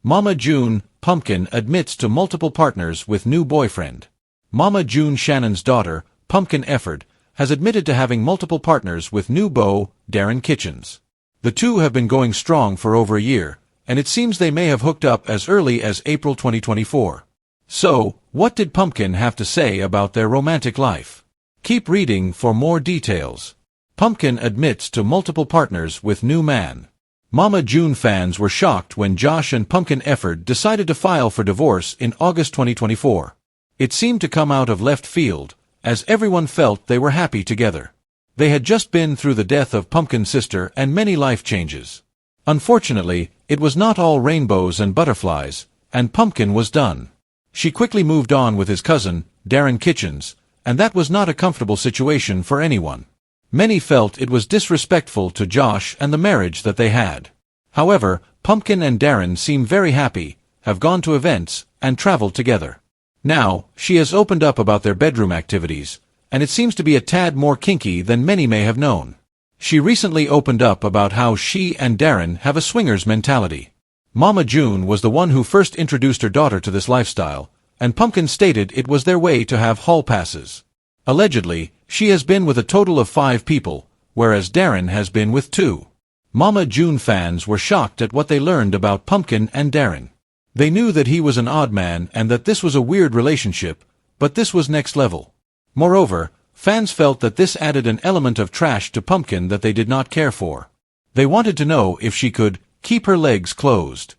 Mama June, Pumpkin admits to multiple partners with new boyfriend. Mama June Shannon's daughter, Pumpkin Efford, has admitted to having multiple partners with new beau, Darren Kitchens. The two have been going strong for over a year, and it seems they may have hooked up as early as April 2024. So, what did Pumpkin have to say about their romantic life? Keep reading for more details. Pumpkin admits to multiple partners with new man. Mama June fans were shocked when Josh and Pumpkin Efford decided to file for divorce in August 2024. It seemed to come out of left field, as everyone felt they were happy together. They had just been through the death of Pumpkin's sister and many life changes. Unfortunately, it was not all rainbows and butterflies, and Pumpkin was done. She quickly moved on with his cousin, Darren Kitchens, and that was not a comfortable situation for anyone. Many felt it was disrespectful to Josh and the marriage that they had. However, Pumpkin and Darren seem very happy, have gone to events, and traveled together. Now, she has opened up about their bedroom activities, and it seems to be a tad more kinky than many may have known. She recently opened up about how she and Darren have a swingers mentality. Mama June was the one who first introduced her daughter to this lifestyle, and Pumpkin stated it was their way to have hall passes. Allegedly, she has been with a total of 5 people, whereas Darren has been with 2. Mama June fans were shocked at what they learned about Pumpkin and Darren. They knew that he was an odd man and that this was a weird relationship, but this was next level. Moreover, fans felt that this added an element of trash to Pumpkin that they did not care for. They wanted to know if she could keep her legs closed.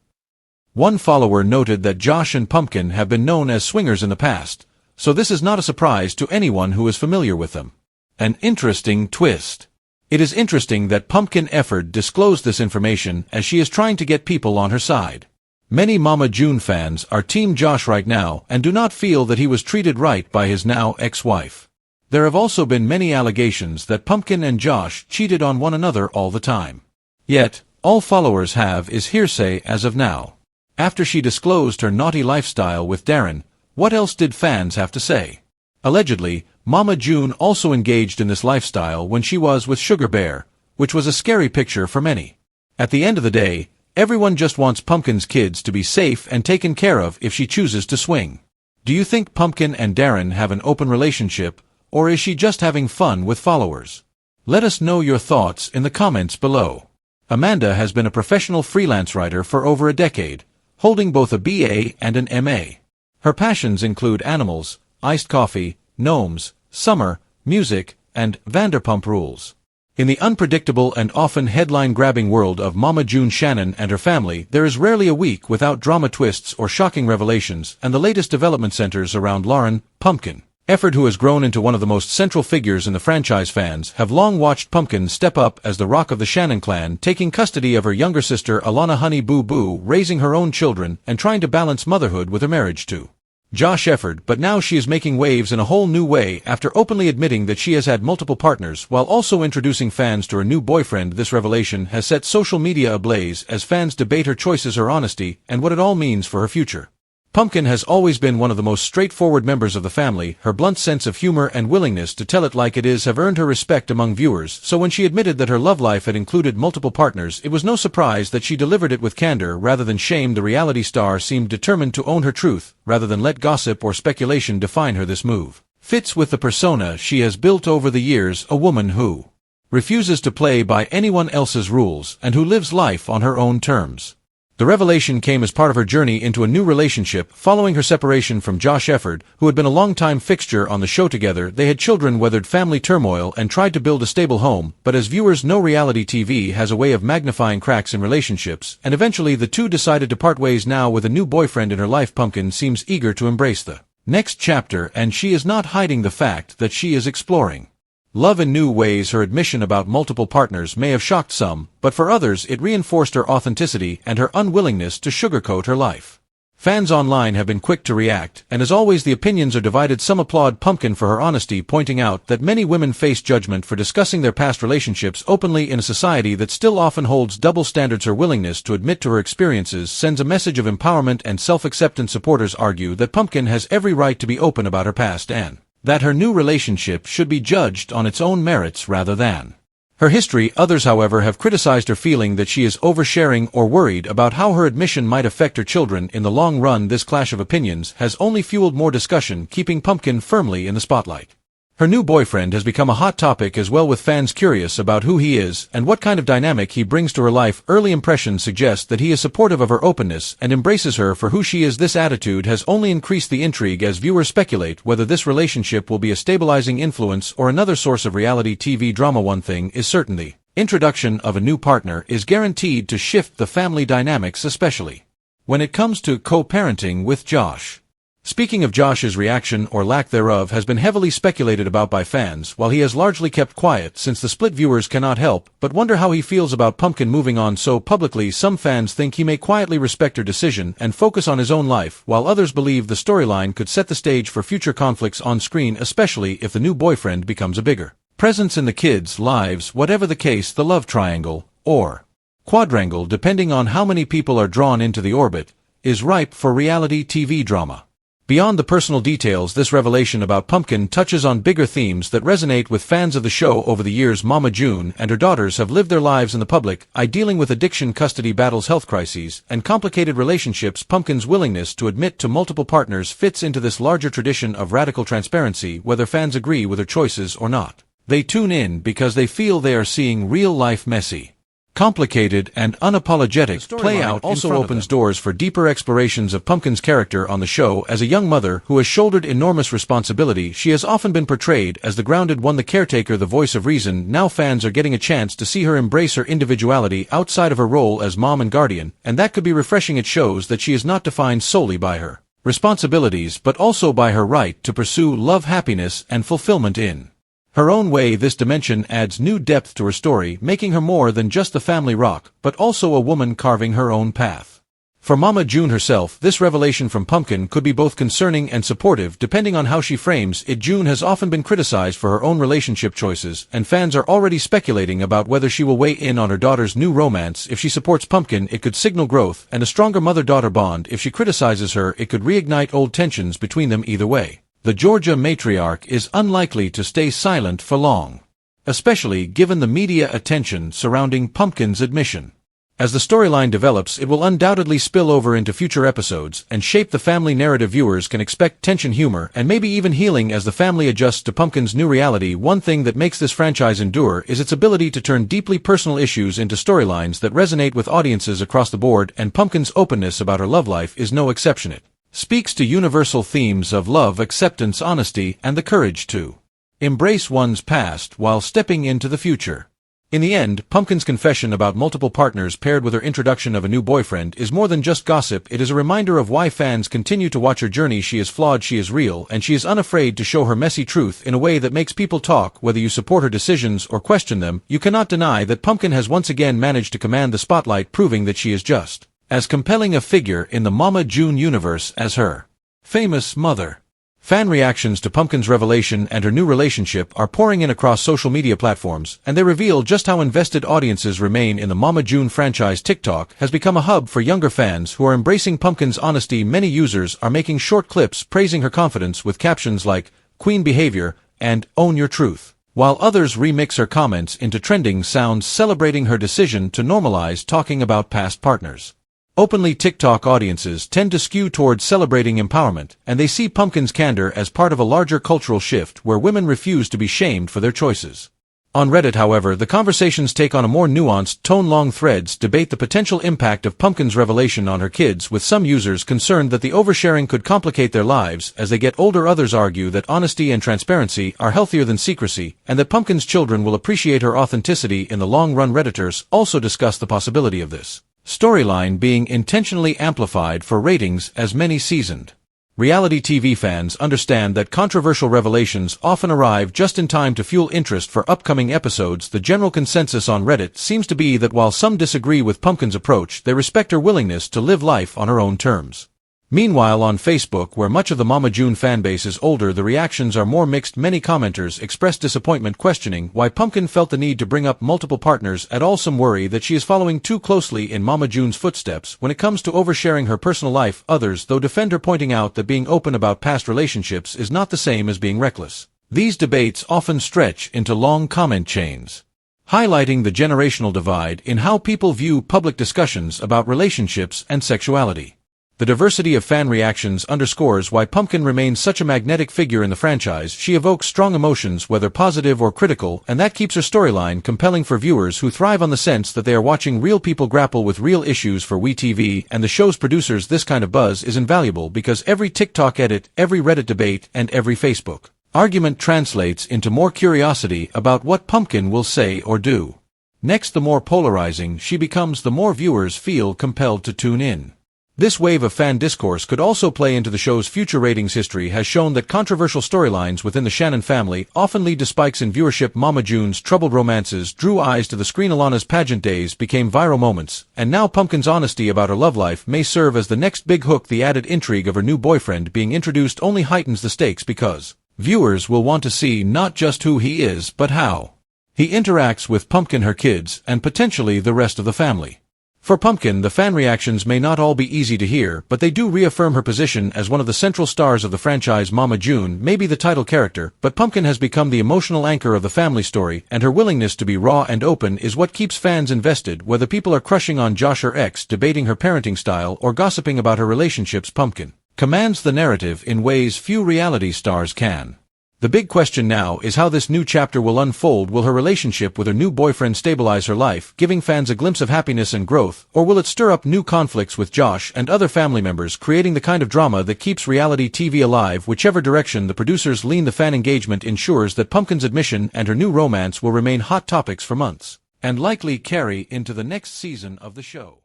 One follower noted that Josh and Pumpkin have been known as swingers in the past, so this is not a surprise to anyone who is familiar with them. An interesting twist. It is interesting that Pumpkin Efford disclosed this information as she is trying to get people on her side. Many Mama June fans are Team Josh right now and do not feel that he was treated right by his now ex-wife. There have also been many allegations that Pumpkin and Josh cheated on one another all the time. Yet, all followers have is hearsay as of now. After she disclosed her naughty lifestyle with Darren, what else did fans have to say? Allegedly, Mama June also engaged in this lifestyle when she was with Sugar Bear, which was a scary picture for many. At the end of the day, everyone just wants Pumpkin's kids to be safe and taken care of if she chooses to swing. Do you think Pumpkin and Darren have an open relationship, or is she just having fun with followers? Let us know your thoughts in the comments below. Amanda has been a professional freelance writer for over a decade, holding both a BA and an MA. Her passions include animals, iced coffee, gnomes, summer, music, and Vanderpump Rules. In the unpredictable and often headline-grabbing world of Mama June Shannon and her family, there is rarely a week without drama twists or shocking revelations, and the latest development centers around Lauren, Pumpkin Efford, who has grown into one of the most central figures in the franchise. Fans have long watched Pumpkin step up as the rock of the Shannon clan, taking custody of her younger sister Alana Honey Boo Boo, raising her own children, and trying to balance motherhood with her marriage to Josh Efford, but now she is making waves in a whole new way after openly admitting that she has had multiple partners while also introducing fans to her new boyfriend. This revelation has set social media ablaze as fans debate her choices, her honesty, and what it all means for her future. Pumpkin has always been one of the most straightforward members of the family. Her blunt sense of humor and willingness to tell it like it is have earned her respect among viewers, so when she admitted that her love life had included multiple partners, it was no surprise that she delivered it with candor rather than shame. The reality star seemed determined to own her truth, rather than let gossip or speculation define her. This move fits with the persona she has built over the years, a woman who refuses to play by anyone else's rules and who lives life on her own terms. The revelation came as part of her journey into a new relationship following her separation from Josh Efford, who had been a long-time fixture on the show. Together, they had children, weathered family turmoil, and tried to build a stable home, but as viewers know, reality TV has a way of magnifying cracks in relationships, and eventually the two decided to part ways. Now, with a new boyfriend in her life, Pumpkin seems eager to embrace the next chapter, and she is not hiding the fact that she is exploring love in new ways. Her admission about multiple partners may have shocked some, but for others it reinforced her authenticity and her unwillingness to sugarcoat her life. Fans online have been quick to react, and as always the opinions are divided. Some applaud Pumpkin for her honesty, pointing out that many women face judgment for discussing their past relationships openly in a society that still often holds double standards. Her willingness to admit to her experiences sends a message of empowerment and self-acceptance. Supporters argue that Pumpkin has every right to be open about her past and that her new relationship should be judged on its own merits rather than Her history. Others, however, have criticized her, feeling that she is oversharing or worried about how her admission might affect her children in the long run. This clash of opinions has only fueled more discussion, keeping Pumpkin firmly in the spotlight. Her new boyfriend has become a hot topic as well, with fans curious about who he is and what kind of dynamic he brings to her life. Early impressions suggest that he is supportive of her openness and embraces her for who she is. This attitude has only increased the intrigue as viewers speculate whether this relationship will be a stabilizing influence or another source of reality TV drama. One thing is certain: the introduction of a new partner is guaranteed to shift the family dynamics, especially when it comes to co-parenting with Josh. Speaking of, Josh's reaction or lack thereof has been heavily speculated about by fans. While he has largely kept quiet since the split, viewers cannot help but wonder how he feels about Pumpkin moving on so publicly. Some fans think he may quietly respect her decision and focus on his own life, while others believe the storyline could set the stage for future conflicts on screen, especially if the new boyfriend becomes a bigger presence in the kids' lives. Whatever the case, the love triangle, or quadrangle, depending on how many people are drawn into the orbit, is ripe for reality TV drama. Beyond the personal details, this revelation about Pumpkin touches on bigger themes that resonate with fans of the show. Over the years, Mama June and her daughters have lived their lives in the public eye, dealing with addiction, custody battles, health crises, and complicated relationships. Pumpkin's willingness to admit to multiple partners fits into this larger tradition of radical transparency. Whether fans agree with her choices or not, they tune in because they feel they are seeing real-life messy, complicated, and unapologetic play out. Also opens doors for deeper explorations of Pumpkin's character on the show. As a young mother who has shouldered enormous responsibility, she has often been portrayed as the grounded one, the caretaker, the voice of reason. Now fans are getting a chance to see her embrace her individuality outside of her role as mom and guardian, and that could be refreshing. It shows that she is not defined solely by her responsibilities but also by her right to pursue love, happiness, and fulfillment in her own way. This dimension adds new depth to her story, making her more than just the family rock, but also a woman carving her own path. For Mama June herself, this revelation from Pumpkin could be both concerning and supportive, depending on how she frames it. June has often been criticized for her own relationship choices, and fans are already speculating about whether she will weigh in on her daughter's new romance. If she supports Pumpkin, it could signal growth and a stronger mother-daughter bond. If she criticizes her, it could reignite old tensions between them. Either way, the Georgia matriarch is unlikely to stay silent for long, especially given the media attention surrounding Pumpkin's admission. As the storyline develops, it will undoubtedly spill over into future episodes and shape the family narrative. Viewers can expect tension, humor, and maybe even healing as the family adjusts to Pumpkin's new reality. One thing that makes this franchise endure is its ability to turn deeply personal issues into storylines that resonate with audiences across the board, and Pumpkin's openness about her love life is no exception. It speaks to universal themes of love, acceptance, honesty, and the courage to embrace one's past while stepping into the future. In the end, Pumpkin's confession about multiple partners paired with her introduction of a new boyfriend is more than just gossip. It is a reminder of why fans continue to watch her journey. She is flawed, she is real, and she is unafraid to show her messy truth in a way that makes people talk. Whether you support her decisions or question them, you cannot deny that Pumpkin has once again managed to command the spotlight, proving that she is just as compelling a figure in the Mama June universe as her famous mother. Fan reactions to Pumpkin's revelation and her new relationship are pouring in across social media platforms, and they reveal just how invested audiences remain in the Mama June franchise. TikTok has become a hub for younger fans who are embracing Pumpkin's honesty. Many users are making short clips praising her confidence with captions like "Queen behavior" and "Own your truth," while others remix her comments into trending sounds celebrating her decision to normalize talking about past partners. Openly, TikTok audiences tend to skew towards celebrating empowerment, and they see Pumpkin's candor as part of a larger cultural shift where women refuse to be shamed for their choices. On Reddit, however, the conversations take on a more nuanced tone. Long threads debate the potential impact of Pumpkin's revelation on her kids, with some users concerned that the oversharing could complicate their lives as they get older. Others argue that honesty and transparency are healthier than secrecy, and that Pumpkin's children will appreciate her authenticity in the long run. Redditors also discuss the possibility of this storyline being intentionally amplified for ratings, as many seasoned reality TV fans understand that controversial revelations often arrive just in time to fuel interest for upcoming episodes. The general consensus on Reddit seems to be that while some disagree with Pumpkin's approach, they respect her willingness to live life on her own terms. Meanwhile, on Facebook, where much of the Mama June fanbase is older, the reactions are more mixed. Many commenters expressed disappointment, questioning why Pumpkin felt the need to bring up multiple partners at all. Some worry that she is following too closely in Mama June's footsteps when it comes to oversharing her personal life. Others, though, defend her, pointing out that being open about past relationships is not the same as being reckless. These debates often stretch into long comment chains. highlighting the generational divide in how people view public discussions about relationships and sexuality. The diversity of fan reactions underscores why Pumpkin remains such a magnetic figure in the franchise. She evokes strong emotions, whether positive or critical, and that keeps her storyline compelling for viewers who thrive on the sense that they are watching real people grapple with real issues. For WeTV and the show's producers, this kind of buzz is invaluable because every TikTok edit, every Reddit debate, and every Facebook argument translates into more curiosity about what Pumpkin will say or do. Next, the more polarizing she becomes, the more viewers feel compelled to tune in. This wave of fan discourse could also play into the show's future ratings. History has shown that controversial storylines within the Shannon family often lead to spikes in viewership. Mama June's troubled romances drew eyes to the screen. Alana's pageant days became viral moments, and now Pumpkin's honesty about her love life may serve as the next big hook. The added intrigue of her new boyfriend being introduced only heightens the stakes because viewers will want to see not just who he is, but how he interacts with Pumpkin, her kids, and potentially the rest of the family. For Pumpkin, the fan reactions may not all be easy to hear, but they do reaffirm her position as one of the central stars of the franchise. Mama June may be the title character, but Pumpkin has become the emotional anchor of the family story, and her willingness to be raw and open is what keeps fans invested. Whether people are crushing on Josh or X, debating her parenting style, or gossiping about her relationships, Pumpkin commands the narrative in ways few reality stars can. The big question now is how this new chapter will unfold. Will her relationship with her new boyfriend stabilize her life, giving fans a glimpse of happiness and growth, or will it stir up new conflicts with Josh and other family members, creating the kind of drama that keeps reality TV alive? Whichever direction the producers lean, the fan engagement ensures that Pumpkin's admission and her new romance will remain hot topics for months, and likely carry into the next season of the show.